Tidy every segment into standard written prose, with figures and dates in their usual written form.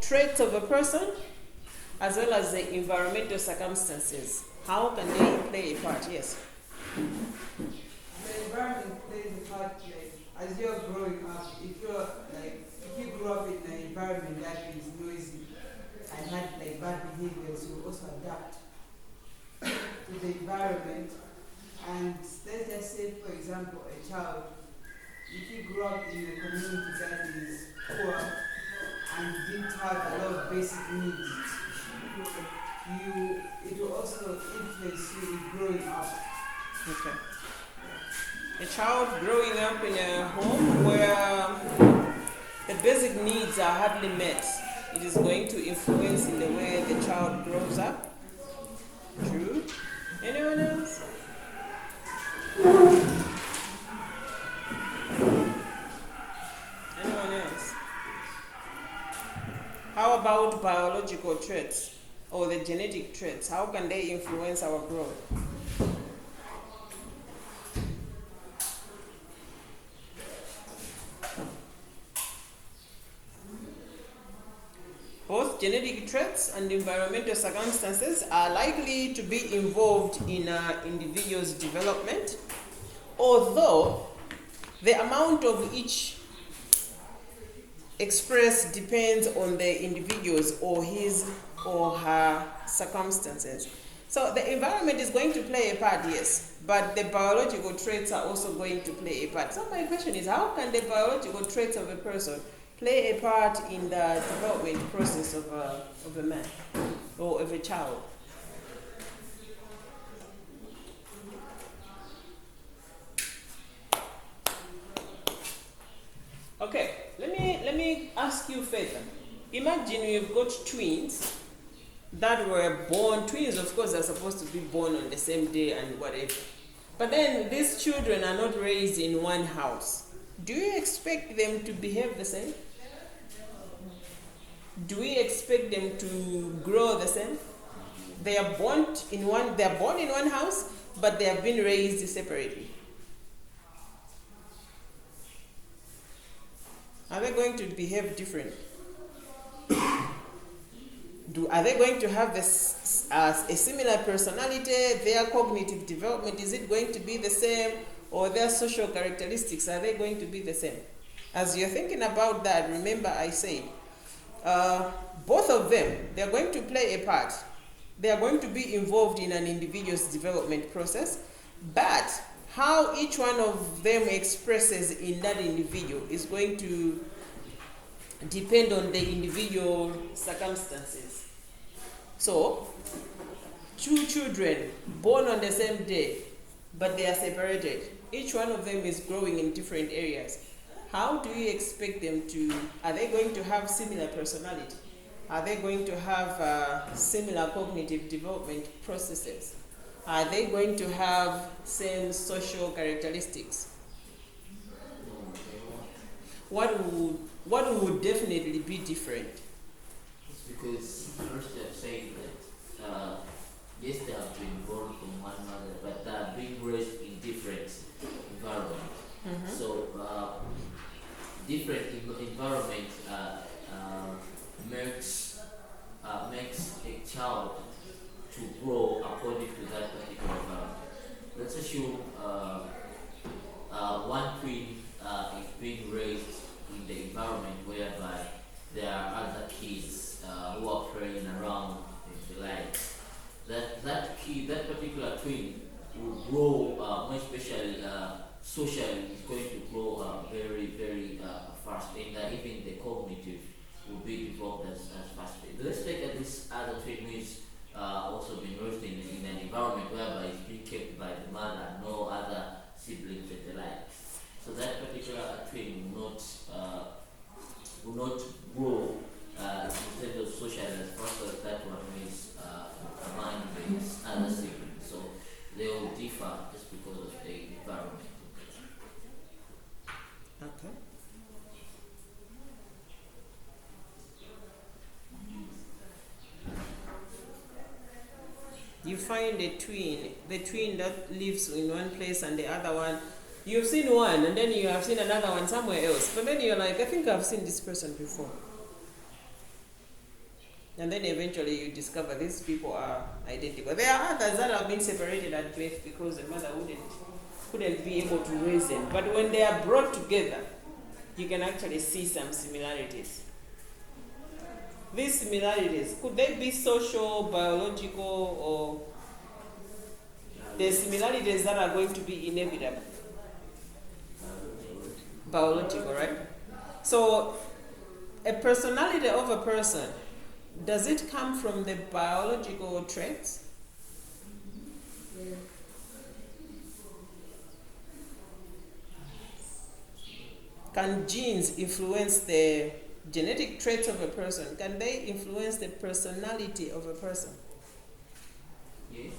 traits of a person as well as the environmental circumstances. How can they play a part? Yes. The environment plays a part, like, as you're growing up. If you grew up in an environment that is noisy and had like bad behaviors, you also adapt to the environment. And let's just say, for example, a child, if you grew up in a community that is poor and didn't have a lot of basic needs, it will also influence you in growing up. Okay. A child growing up in a home where the basic needs are hardly met, it is going to influence in the way the child grows up. True. Anyone else? Anyone else? How about biological traits or the genetic traits? How can they influence our growth? Both genetic traits and environmental circumstances are likely to be involved in an individual's development, although the amount of each expressed depends on the individual's or his or her circumstances. So the environment is going to play a part, yes, but the biological traits are also going to play a part. So my question is, how can the biological traits of a person play a part in the development process of a man or of a child? Okay, let me ask you further. Imagine you've got twins that were born, twins of course are supposed to be born on the same day and whatever. But then these children are not raised in one house. Do you expect them to behave the same? Do we expect them to grow the same? They are born in one house, but they have been raised separately. Are they going to behave differently? Are they going to have a similar personality? Their cognitive development, is it going to be the same? Or their social characteristics, are they going to be the same? As you're thinking about that, remember I said, both of them, they're going to play a part. They are going to be involved in an individual's development process, but how each one of them expresses in that individual is going to depend on the individual circumstances. So, two children born on the same day, but they are separated. Each one of them is growing in different areas. How do you expect them to, are they going to have similar personality? Are they going to have similar cognitive development processes? Are they going to have same social characteristics? What would definitely be different? It's because first they have said that yes, they have been born from one mother, but they are being raised in different environments. Mm-hmm. So different environment makes a child to grow according to that particular environment. Let's assume one twin is being raised in the environment whereby there are other kids who are playing around in the lights. That particular twin will grow, more especially socially, is going to grow very, very fast, and even the cognitive will be developed as fast. Let's take this other twin who is also been raised in an environment whereby it's being kept by the mother, no other siblings and the like. So that particular twin will not grow in terms of social as fast as that one who is among his other siblings. So they will differ just because of the environment. Okay. You find the twin that lives in one place and the other one, you've seen one and then you have seen another one somewhere else. But then you're like, I think I've seen this person before. And then eventually you discover these people are identical. There are others that have been separated at birth because the mother couldn't be able to raise them. But when they are brought together, you can actually see some similarities. These similarities, could they be social, biological, or the similarities that are going to be inevitable? Biological, right? So, a personality of a person, does it come from the biological traits? Can genes influence the genetic traits of a person? Can they influence the personality of a person? Yes,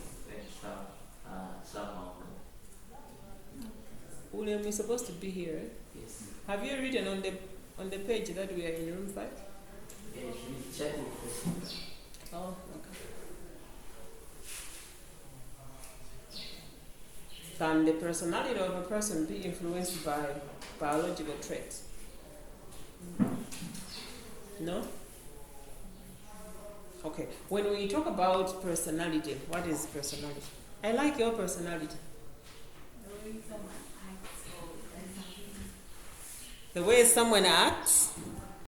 some of them. William is supposed to be here. Eh? Yes. Have you written on the page that we are in room 5? Yes, we check it. Oh, okay. Can the personality of a person be influenced by biological traits? No? Okay. When we talk about personality, what is personality? I like your personality. The way someone acts.